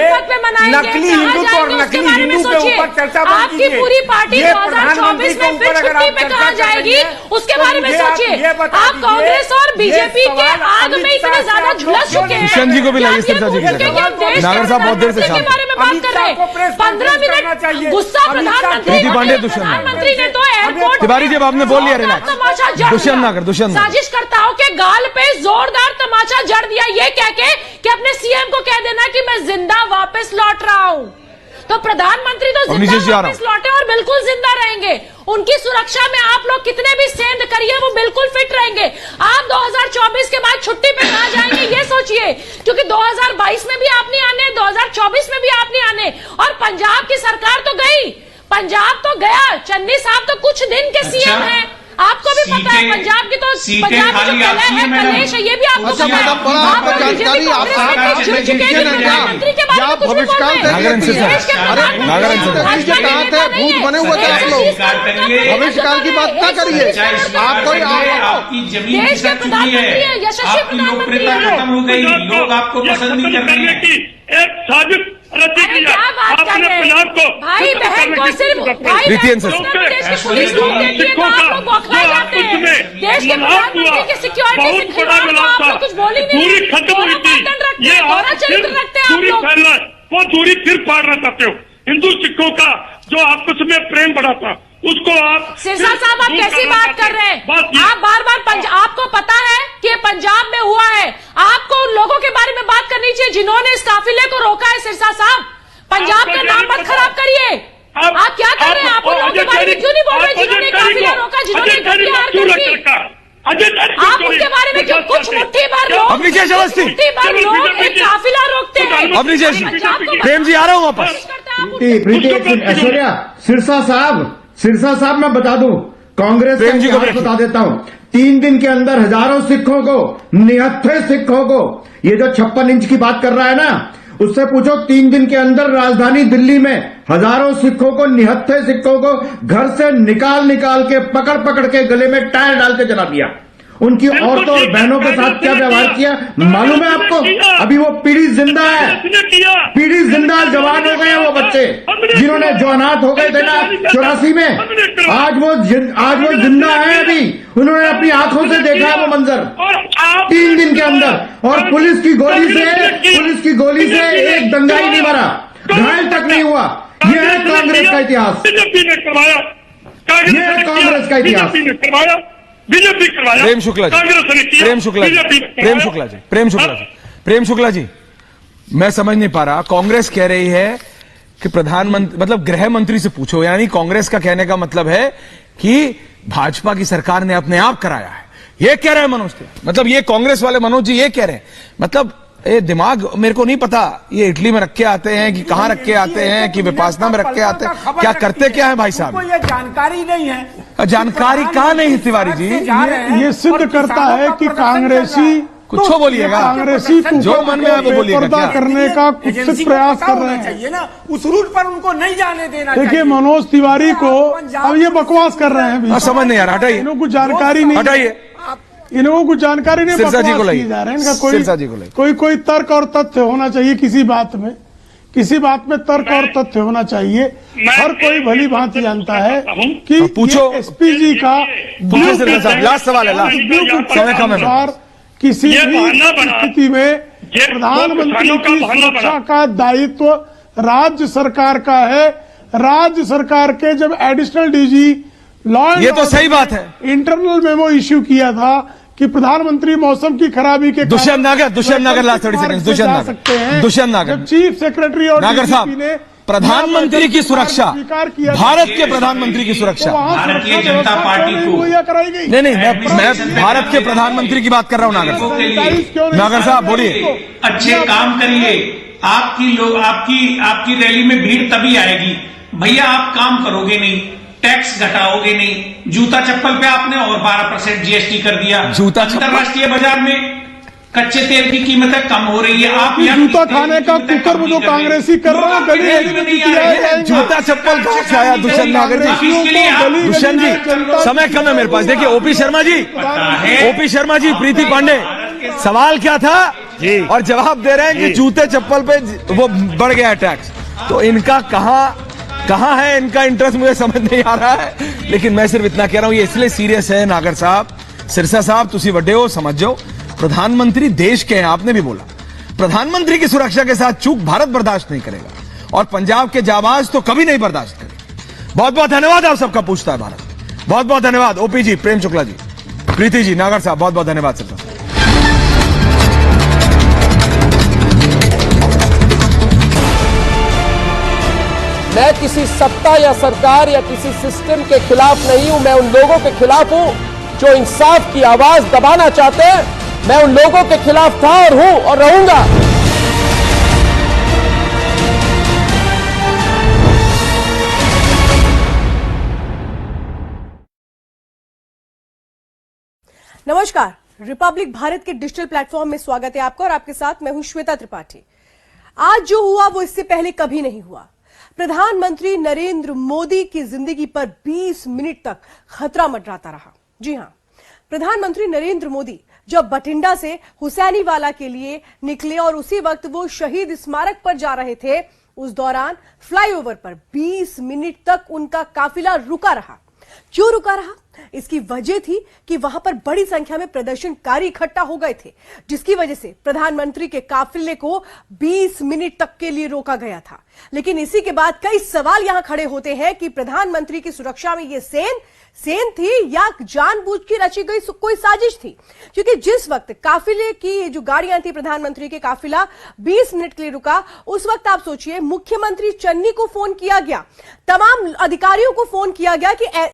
नकली हिंदू और नकली हिंदू के ऊपर चर्चा मत आपकी कीजिए। पूरी पार्टी ये 2024 में फिर छुट्टी पे कहाँ जाएगी, उसके बारे में सोचिए। आप कांग्रेस और बीजेपी के आग में इतने ज्यादा झुलस चुके हैं। किशन जी को भी लाइए, सिरसा जी की नागर साहब बहुत देर से के बारे में बात कर रहे हैं। 15 मिनट गुस्सा प्रधानमंत्री ने तो एयरपोर्ट, तिवारी जी आपने बोल लिया, दुष्यंत साजिशकर्ताओं के गाल पे जोरदार तमाचा जड़ दिया, ये कह के कि अपने सीएम को कह देना कि मैं जिंदा वापस लौट रहा हूं। तो प्रधानमंत्री तो जिंदा वापस लौटे और बिल्कुल जिंदा रहेंगे। उनकी सुरक्षा में आप लोग कितने भी सेंध करिए, वो बिल्कुल फिट रहेंगे। आप 2024 के बाद छुट्टी पे कहां जाएंगे ये सोचिए, क्योंकि 2022 में भी आप नहीं आने, 2024 में भी आप नहीं आने। और पंजाब की सरकार तो गई, पंजाब तो गया, चन्नी साहब तो कुछ दिन के सीएम हैं। आपको भी पता है पंजाब की तो पंजाब की जो कला है, कलेश है, ये भी आपको पता है। आप बीजेपी कांग्रेस में छिप चुके हैं, प्रधानमंत्री के बारे में कुछ भी बोल रहे हैं। देश के भूत बने हुए थे आप लोग, भविष्यकाल की बात क्या करिए आप। कोई देश के प्रधानमंत्री है, यशस्वी प्रधानमंत्री खत्म हो गई, लोग आपको पसंद नहीं कर रहे हैं। एक साजिश रची गई है। आपने पंजाब को भाई बहन को सिर्फ भाई देश की पुलिस को देखिए तो आपको बौखला जाते हैं। देश के प्रधानमंत्री की सिक्योरिटी से खिलाफ आप लोग कुछ बोल ही नहीं, दूरी खत्म हुई थी। ये और चरित्र रखते हैं आप दूरी लोग। फैलना, वो दूरी फिर फाड़ना चाहते हो। हिंदू सिखों का जो आपस में प्रेम बढ़ा था, उसको आप सिरसा साहब आप कैसी बात कर रहे हैं? आप बार बार आपको पता है कि पंजाब में हुआ है, आपको उन लोगों के बारे में बात करनी चाहिए जिन्होंने इस काफिले को रोका है। सिरसा साहब, पंजाब का नाम मत खराब करिए। आप क्या कर रहे हैं? आप उन लोगों के बारे में क्यों नहीं बोल रहे जिन्होंने काफिला रोका, जिन्होंने आप उनके बारे में क्यों? कुछ मुट्ठी भर लोग, मुट्ठी भर लोग एक काफिला रोकते हैं। प्रेम जी आ रहा हूं वापस। प्रीति, ऐश्वर्या, सिरसा साहब मैं बता दूं, कांग्रेस का इतिहास बता देता हूं। 3 दिन के अंदर हजारों सिखों को, निहत्थे सिखों को, ये जो 56 इंच की बात कर रहा है ना, उससे पूछो 3 दिन के अंदर राजधानी दिल्ली में हजारों सिखों को, निहत्थे सिखों को घर से निकाल के पकड़ के गले में टायर डाल के जला दिया। उनकी औरतों और बहनों के साथ क्या व्यवहार किया मालूम है आपको? अभी वो पीढ़ी जिंदा है, पीढ़ी जिंदा, जवान हो गए हैं वो बच्चे जिन्होंने जवानात हो गए थे ना 84 में। आज वो जिंदा है, अभी उन्होंने अपनी आंखों से देखा है वो मंजर 3 दिन के अंदर। और पुलिस की गोली से एक दंगाई नहीं मरा, घायल तक नहीं हुआ। यह है कांग्रेस का इतिहास, यह है कांग्रेस का इतिहास। बीजेपी करवाया, प्रेम शुक्ला जी, मैं समझ नहीं पा रहा। कांग्रेस कह रही है कि प्रधानमंत्री मतलब गृह मंत्री से पूछो, यानी कांग्रेस का कहने का मतलब है कि भाजपा की सरकार ने अपने आप कराया है, ये कह रहे हैं मनोज तिवारी। मतलब ये कांग्रेस वाले मनोज जी ये कह रहे हैं, मतलब ये दिमाग मेरे को नहीं पता, ये इटली में रख के आते हैं कि कहां रख के आते हैं कि विपासना में रख के आते हैं, क्या करते क्या है भाई साहब? ये जानकारी नहीं है। जानकारी कहां नहीं है तिवारी जी? ये सिद्ध करता है कि कांग्रेसी कुछ कांग्रेसी जो मन में है वो बोलिएगा, पर्दा करने का कुछ प्रयास कर रहे हैं चाहिए ना, उस रूट पर उनको नहीं जाने देना। देखिए मनोज तिवारी को अब ये बकवास कर रहे हैं, समझ नहीं आ रहा, हटाइए इनको कुछ जानकारी नहीं, हटाइए इनको कुछ जानकारी नहीं, सिरसा जी को बकवास किए जा रहे हैं। इनका कोई तर्क और तथ्य होना चाहिए, किसी बात में तर्क और तथ्य होना चाहिए। हर कोई भली भांति जानता है कि पूछो एसपीजी का लास्ट सवाल है, लास्ट किसी भी स्थिति में प्रधानमंत्री की सुरक्षा का दायित्व राज्य सरकार का है। राज्य सरकार के जब एडिशनल डीजी लॉ ये तो सही बात है, इंटरनल मेमो इश्यू किया था कि प्रधानमंत्री मौसम की खराबी के दुष्यंत नागर लास्ट 30 सेकंड, दुष्यंत नागर चीफ सेक्रेटरी और नागर साहब, प्रधानमंत्री की सुरक्षा, भारत के प्रधानमंत्री की सुरक्षा, भारतीय जनता पार्टी को कराई गई। नहीं मैं भारत के प्रधानमंत्री की बात कर रहा हूं। नागर साहब बोलिए, अच्छे काम करिए, आपकी रैली में भीड़ तभी आएगी भैया, आप काम करोगे नहीं, टैक्स घटाओगे नहीं, जूता चप्पल पे आपने और 12% जीएसटी कर दिया, अंतरराष्ट्रीय बाजार में कच्चे तेल की कीमतें कम हो रही है, आप जूता खाने का कुकर जो कांग्रेसी कर रहा है, जूता चप्पल कहां से आया? दुष्यंत नागर जी, दुष्यंत जी समय कम है मेरे पास। देखिए ओपी शर्मा जी, प्रीति पांडे, सवाल क्या था और जवाब दे रहे हैं कि जूते चप्पल पे वो बढ़ गया टैक्स, तो इनका कहां है इनका इंटरेस्ट, मुझे समझ नहीं आ रहा है। लेकिन मैं सिर्फ इतना कह रहा हूं, ये इसलिए सीरियस है नागर साहब, सिरसा साहब तुसी वड्डे हो, समझ जाओ, प्रधानमंत्री देश के हैं, आपने भी बोला, प्रधानमंत्री की सुरक्षा के साथ चूक भारत बर्दाश्त नहीं करेगा और पंजाब के जाबाज तो कभी नहीं बर्दाश्त करेगा। बहुत बहुत धन्यवाद, आप सबका पूछता है भारत, बहुत बहुत धन्यवाद। ओपी जी, प्रेम शुक्ला जी, प्रीति जी, नागर साहब, बहुत बहुत धन्यवाद सर। मैं किसी सत्ता या सरकार या किसी सिस्टम के खिलाफ नहीं हूं, मैं उन लोगों के खिलाफ हूं जो इंसाफ की आवाज दबाना चाहते हैं। मैं उन लोगों के खिलाफ था और हूं और रहूंगा। नमस्कार, रिपब्लिक भारत के डिजिटल प्लेटफॉर्म में स्वागत है आपका और आपके साथ मैं हूं श्वेता त्रिपाठी। आज जो हुआ वो इससे पहले कभी नहीं हुआ। प्रधानमंत्री नरेंद्र मोदी की जिंदगी पर 20 मिनट तक खतरा मंडराता रहा। जी हां, प्रधानमंत्री नरेंद्र मोदी जब बठिंडा से हुसैनीवाला के लिए निकले और उसी वक्त वो शहीद स्मारक पर जा रहे थे, उस दौरान फ्लाईओवर पर 20 मिनट तक उनका काफिला रुका रहा। क्यों रुका रहा? इसकी वजह थी कि वहां पर बड़ी संख्या में प्रदर्शनकारी इकट्ठा हो गए थे, जिसकी वजह से प्रधानमंत्री के काफिले को 20 मिनट तक के लिए रोका गया था। लेकिन इसी के बाद कई सवाल यहां खड़े होते हैं कि प्रधानमंत्री की सुरक्षा में यह सेन थी या जानबूझ के रची गई कोई साजिश थी, क्योंकि जिस वक्त काफिले की जो गाड़ियां थी, प्रधानमंत्री के काफिला 20 मिनट के लिए रुका, उस वक्त आप सोचिए मुख्यमंत्री चन्नी को फोन किया गया, तमाम अधिकारियों को फोन किया गया कि